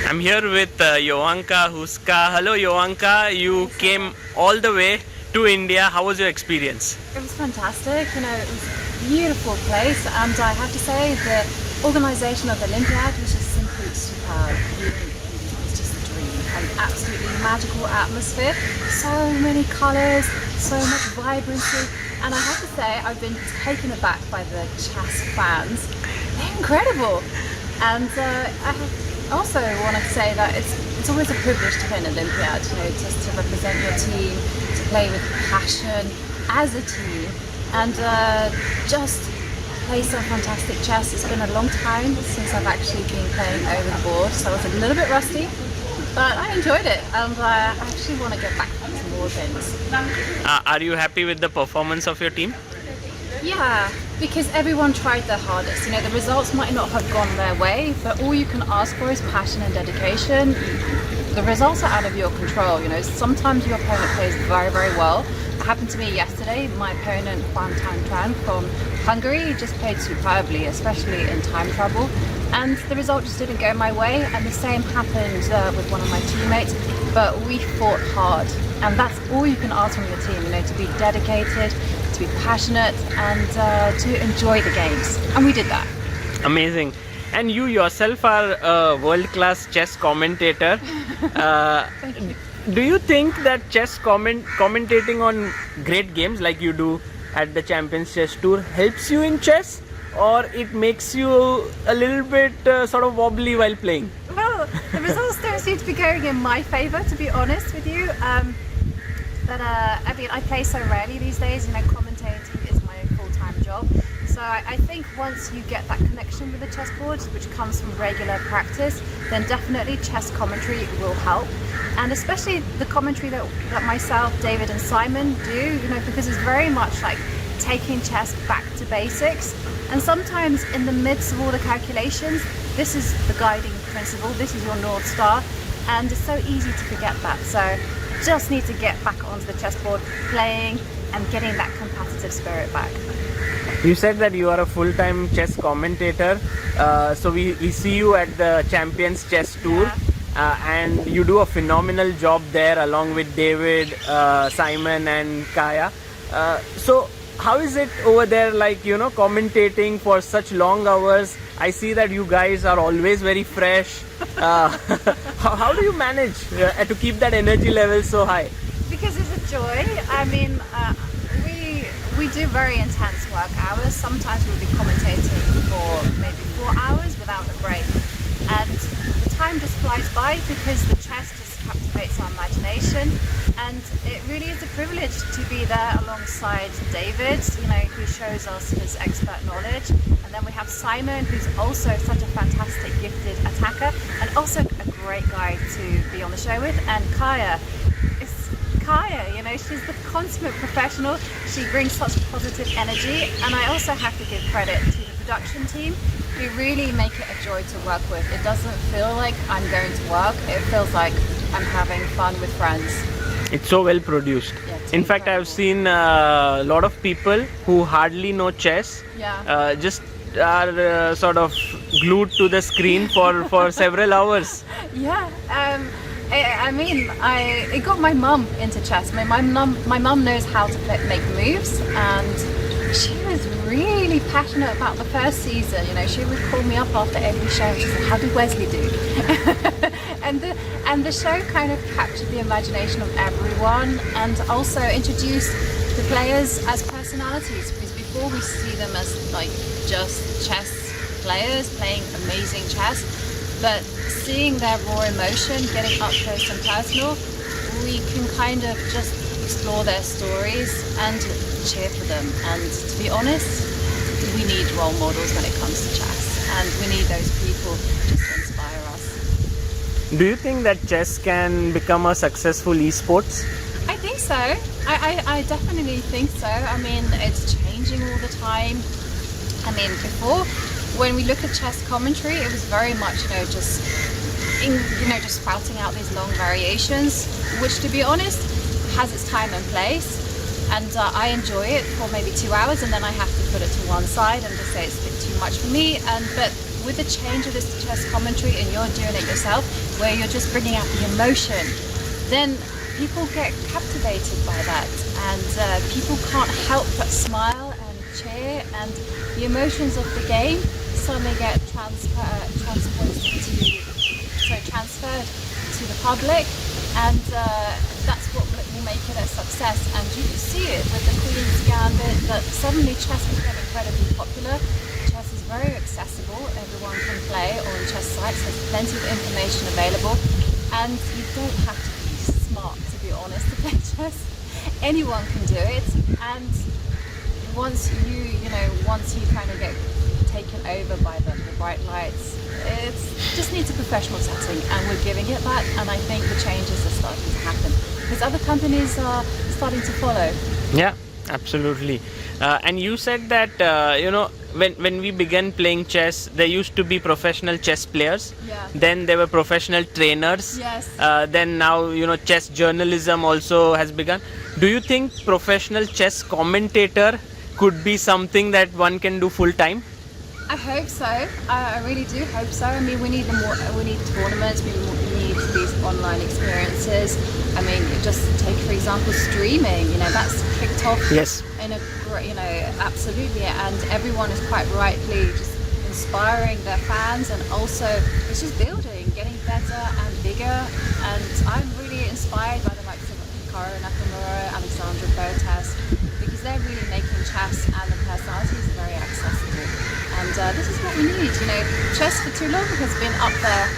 I'm here with Jovanka Houska. Hello Jovanka, you came all the way to India. How was your experience? It was fantastic, it was a beautiful place, and I have to say the organisation of the Olympiad was just simply superb. It was just a dream, an absolutely magical atmosphere, so many colours, so much vibrancy, and I have to say I've been taken aback by the chess fans. They're incredible, and I also want to say that it's always a privilege to play an Olympiad, just to represent your team, to play with passion as a team, and just play some fantastic chess. It's been a long time since I've actually been playing over the board, so I was a little bit rusty, but I enjoyed it, and I actually want to get back to more things. Are you happy with the performance of your team? Yeah, because everyone tried their hardest. The results might not have gone their way, but all you can ask for is passion and dedication. The results are out of your control. Sometimes your opponent plays very, very well. It happened to me yesterday. My opponent, Juan Tan from Hungary, just played superbly, especially in time trouble. And the result just didn't go my way. And the same happened with one of my teammates. But we fought hard. And that's all you can ask from your team, to be dedicated, to be passionate, and to enjoy the games. And we did that. Amazing. And you yourself are a world-class chess commentator. Do you think that chess commentating on great games like you do at the Champions Chess Tour helps you in chess, or it makes you a little bit sort of wobbly while playing? Well, the results don't seem to be going in my favour, to be honest with you. But I play so rarely these days. Commentating is my full-time job. So I think once you get that connection with the chessboard, which comes from regular practice, then definitely chess commentary will help. And especially the commentary that myself, David and Simon do, because it's very much like taking chess back to basics. And sometimes in the midst of all the calculations, this is the guiding principle, this is your North Star, and it's so easy to forget that. So just need to get back onto the chessboard, playing and getting that competitive spirit back. You said that you are a full-time chess commentator, so we see you at the Champions Chess Tour. Yeah. And you do a phenomenal job there along with David, Simon and Kaya. So how is it over there, commentating for such long hours? I see that you guys are always very fresh. How do you manage to keep that energy level so high? Because it's a joy. We do very intense work hours. Sometimes we'll be commentating for maybe 4 hours without a break. And the time just flies by because the chess just captivates our imagination. And it really is a privilege to be there alongside David, who shows us his expert knowledge. And then we have Simon, who's also such a fantastic gifted attacker and also a great guy to be on the show with. And Kaya, she's the consummate professional. She brings such positive energy. And I also have to give credit to the production team, who really make it a joy to work with. It doesn't feel like I'm going to work. It feels like I'm having fun with friends. It's so well produced. Yeah, in fact, incredible. I've seen a lot of people who hardly know chess, just are sort of glued to the screen for several hours. Yeah, it got my mum into chess. My mum knows how to make moves, and she was really passionate about the first season. She would call me up after every show and she said, "How did Wesley do?" and the show kind of captured the imagination of everyone, and also introduced the players as personalities, because before we see them as just chess players playing amazing chess, but seeing their raw emotion, getting up close and personal, we can kind of just explore their stories and cheer for them. And to be honest, we need role models when it comes to chess, and we need those people just to inspire us. Do you think that chess can become a successful esports? I think so. I definitely think so. It's changing all the time. Before, when we look at chess commentary, it was very much, just spouting out these long variations, which, to be honest, has its time and place. And I enjoy it for maybe 2 hours, and then I have to put it to one side and just say it's a bit too much for me. But with the change of this chess commentary and you're doing it yourself, where you're just bringing out the emotion, then people get captivated by that, and people can't help but smile and cheer, and the emotions of the game suddenly get transferred to the public, and that's what will make it a success. And you can see it with the Queen's Gambit, that suddenly chess became incredibly popular. Chess is very accessible, everyone can play on chess sites, there's plenty of information available, and you don't have to be smart, to be honest, to play chess. Anyone can do it, and once you kind of get taken over by the bright lights, it just needs a professional setting, and we're giving it that, and I think the changes are starting to happen because other companies are starting to follow. Yeah, absolutely. And you said that when we began playing chess, there used to be professional chess players. Yeah. Then there were professional trainers. Yes. Then now chess journalism also has begun. Do you think professional chess commentator could be something that one can do full time? I hope so. I really do hope so. I mean, we need tournaments. We need these online experiences. I mean, just take for example streaming. That's kicked off. Yes. In a absolutely, and everyone is quite rightly just inspiring their fans, and also it's just building, getting better and bigger. And I'm really inspired by the likes of Hikaru Nakamura, Alexandra Botas, because they're really making chess and the personalities are very accessible. And this is what we need. Chess for too long has been up there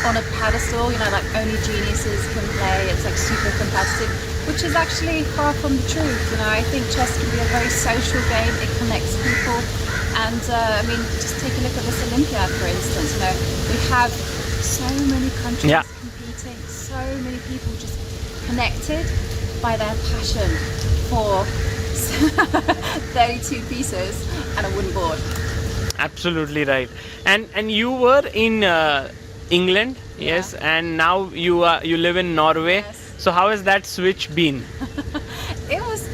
on a pedestal, like only geniuses can play, it's like super competitive, which is actually far from the truth. I think chess can be a very social game, it connects people, and I mean, just take a look at this Olympiad, for instance. We have so many countries competing, so many people just connected by their passion for 32 pieces and a wooden board. Absolutely right. And you were in England, yes, and now you live in Norway. Yes. So how has that switch been? It was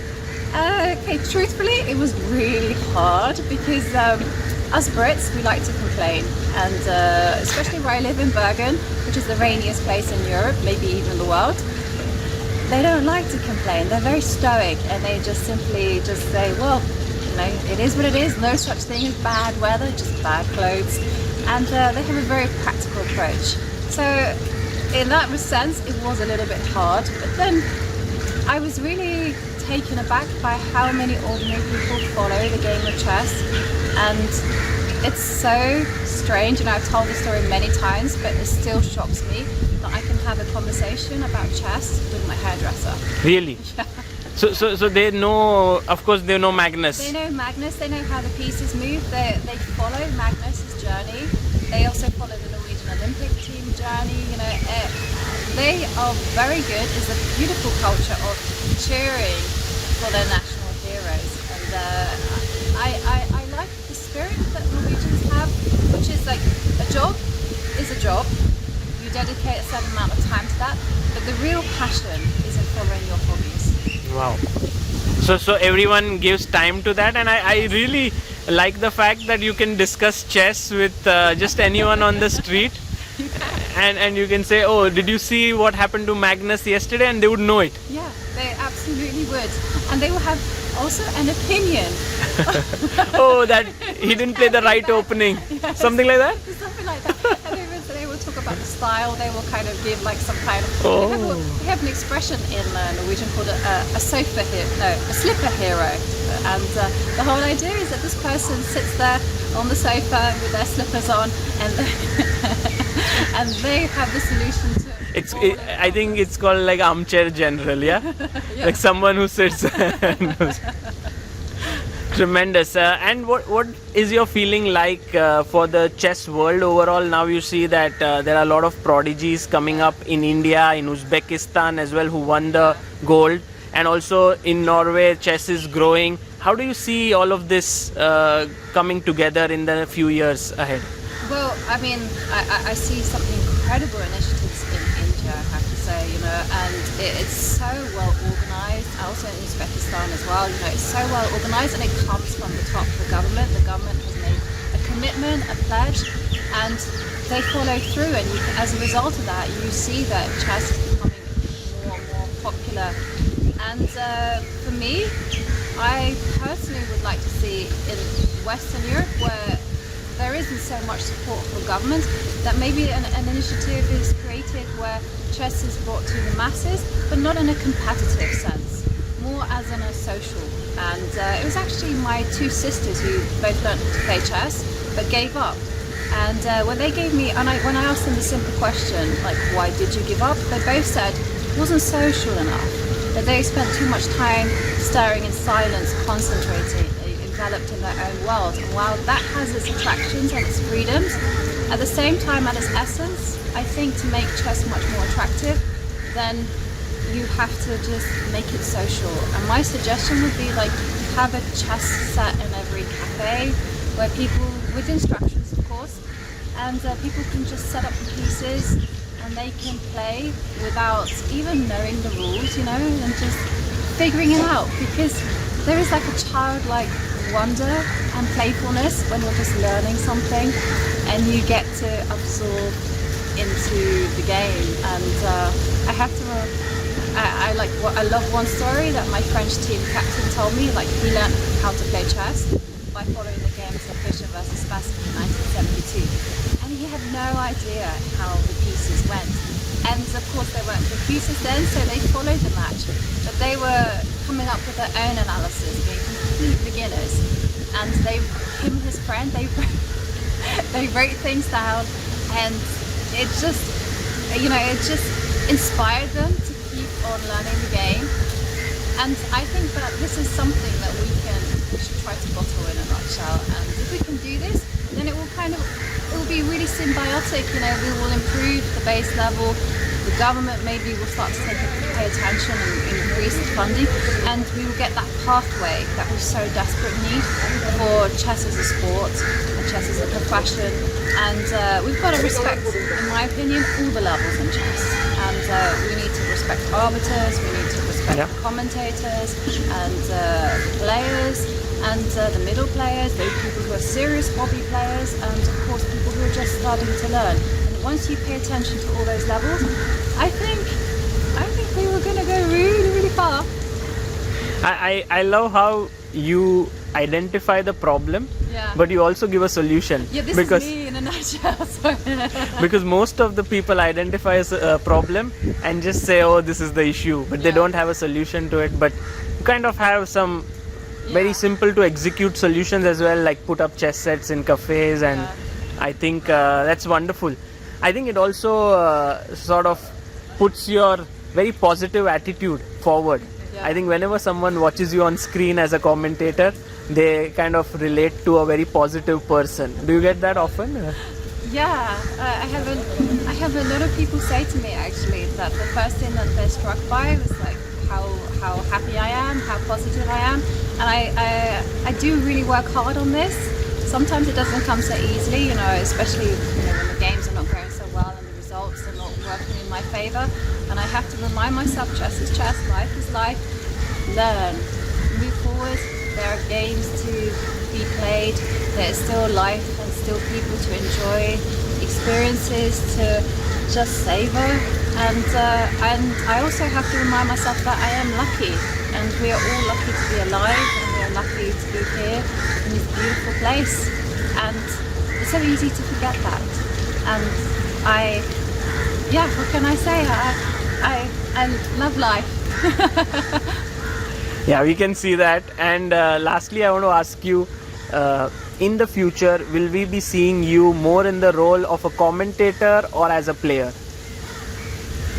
truthfully, it was really hard because us Brits, we like to complain, and especially where I live in Bergen, which is the rainiest place in Europe, maybe even the world. They don't like to complain. They're very stoic, and they just simply say, well, it is what it is. No such thing as bad weather, just bad clothes. And they have a very practical approach. So in that sense, it was a little bit hard. But then I was really taken aback by how many ordinary people follow the game of chess. And it's so strange, and I've told the story many times, but it still shocks me that I can have a conversation about chess with my hairdresser. Really? Yeah. So they know, of course, they know Magnus. They know Magnus, they know how the pieces move, they follow Magnus's journey, they also follow the Norwegian Olympic team journey, they are very good. It's a beautiful culture of cheering for their national heroes, and I like the spirit that Norwegians have, which is like a job is a job, you dedicate a certain amount of time to that, but the real passion is in following your hobbies. Wow. So everyone gives time to that, and I really like the fact that you can discuss chess with just anyone on the street, and you can say, oh, did you see what happened to Magnus yesterday, and they would know it. Yeah, they absolutely would, and they will have also an opinion. Oh, that he didn't play the right opening. Yes. Something like that. Something like that. And they will talk about the style. They will kind of give like some kind of. Oh. We have an expression in Norwegian called a slipper hero, and the whole idea is that this person sits there on the sofa with their slippers on, and and they have the solution to. I think it's called like armchair general, yeah? Yeah. Like someone who sits. Tremendous. And what is your feeling like for the chess world overall? Now you see that there are a lot of prodigies coming up in India, in Uzbekistan as well, who won the gold, and also in Norway chess is growing. How do you see all of this coming together in the few years ahead? Well, I mean, I see some incredible initiatives in India, I have to say, and it's so well organized. Also in Uzbekistan as well, it's so well organized, and it comes from the top. The government has made a commitment, a pledge and they follow through, and as a result of that, you see that chess is becoming more and more popular. And for me, I personally would like to see in Western Europe, where there isn't so much support for government, that maybe an initiative is created where chess is brought to the masses, but not in a competitive sense, more as in a social. And it was actually my two sisters who both learned to play chess, but gave up. And when they gave me, when I asked them the simple question, like, why did you give up? They both said it wasn't social enough, that they spent too much time staring in silence, concentrating, enveloped in their own world. And while that has its attractions and its freedoms, at the same time, at its essence, I think to make chess much more attractive, then you have to just make it social. And my suggestion would be, like, have a chess set in every cafe where people, with instructions of course, and people can just set up the pieces and they can play without even knowing the rules, you know, and just figuring it out, because there is like a childlike wonder and playfulness when you're just learning something and you get to absorb into the game. And I have to I love one story that my French team captain told me. Like, he learned how to play chess by following the games of Fischer versus Spassky in 1972, and he had no idea how the pieces went. And of course there weren't computers then, so they followed the match, but they were coming up with their own analysis, being complete beginners. And him and his friend, they wrote things down, and it just, you know, it just inspired them to keep on learning the game. And I think that this is something that we should try to bottle in a nutshell. And if we can do this, then it will be really symbiotic. You know, we will improve the base level. The government maybe will start to pay attention and increase the funding, and we will get that pathway that we so desperately need for chess as a sport and chess as a profession. And we've got to respect, in my opinion, all the levels in chess. And we need to respect arbiters, we need to respect commentators and players, and the middle players, those people who are serious hobby players, and of course people who are just starting to learn. And once you pay attention to all those levels, I think we were going to go really, really far. I love how you identify the problem, but you also give a solution. Yeah, this because, is me in a nutshell. because most of the people identify a problem and just say, oh, this is the issue, but they don't have a solution to it. But you kind of have some very simple to execute solutions as well, like put up chess sets in cafes, and I think that's wonderful. I think it also sort of puts your very positive attitude forward. I think whenever someone watches you on screen as a commentator, they kind of relate to a very positive person. Do you get that often? Yeah, I have a lot of people say to me actually that the first thing that they're struck by was like how happy I am, how positive I am, and I do really work hard on this. Sometimes it doesn't come so easily, you know, especially when the games are not going so well and the results are not working in my favour. And I have to remind myself, chess is chess, life is life. Learn, move forward. There are games to be played. There is still life and still people to enjoy, experiences to just savour. And I also have to remind myself that I am lucky, and we are all lucky to be alive, and we are lucky to be here in this beautiful place. And it's so easy to forget that. And what can I say? I love life. Yeah, we can see that. And lastly, I want to ask you, in the future, will we be seeing you more in the role of a commentator or as a player?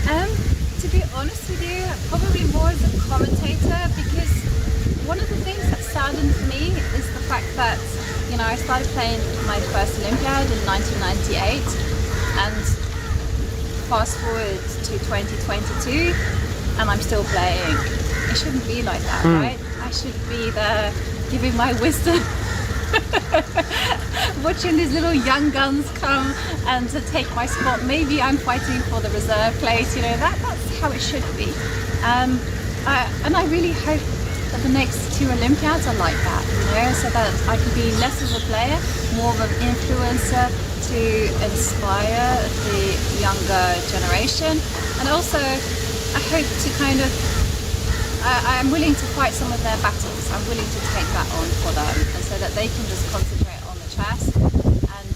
To be honest with you, probably more as a commentator, because one of the things that saddens me is the fact that, you know, I started playing my first Olympiad in 1998, and fast forward to 2022 and I'm still playing. It shouldn't be like that, right? I should be there giving my wisdom, watching these little young guns come and to take my spot. Maybe I'm fighting for the reserve place, you know, that's how it should be. And I really hope that the next 2 Olympiads are like that, you know, so that I can be less of a player, more of an influencer to inspire the younger generation. And also, I hope to kind of, I'm willing to fight some of their battles. I'm willing to take that on for them, and so that they can just concentrate on the chess and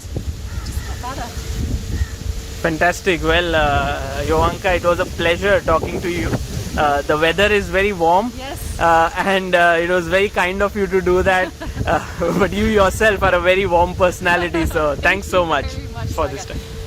just get better. Fantastic. Well, Jovanka, it was a pleasure talking to you. The weather is very warm. Yes. And it was very kind of you to do that. But you yourself are a very warm personality, so thanks so much very much, for Sagar. this time.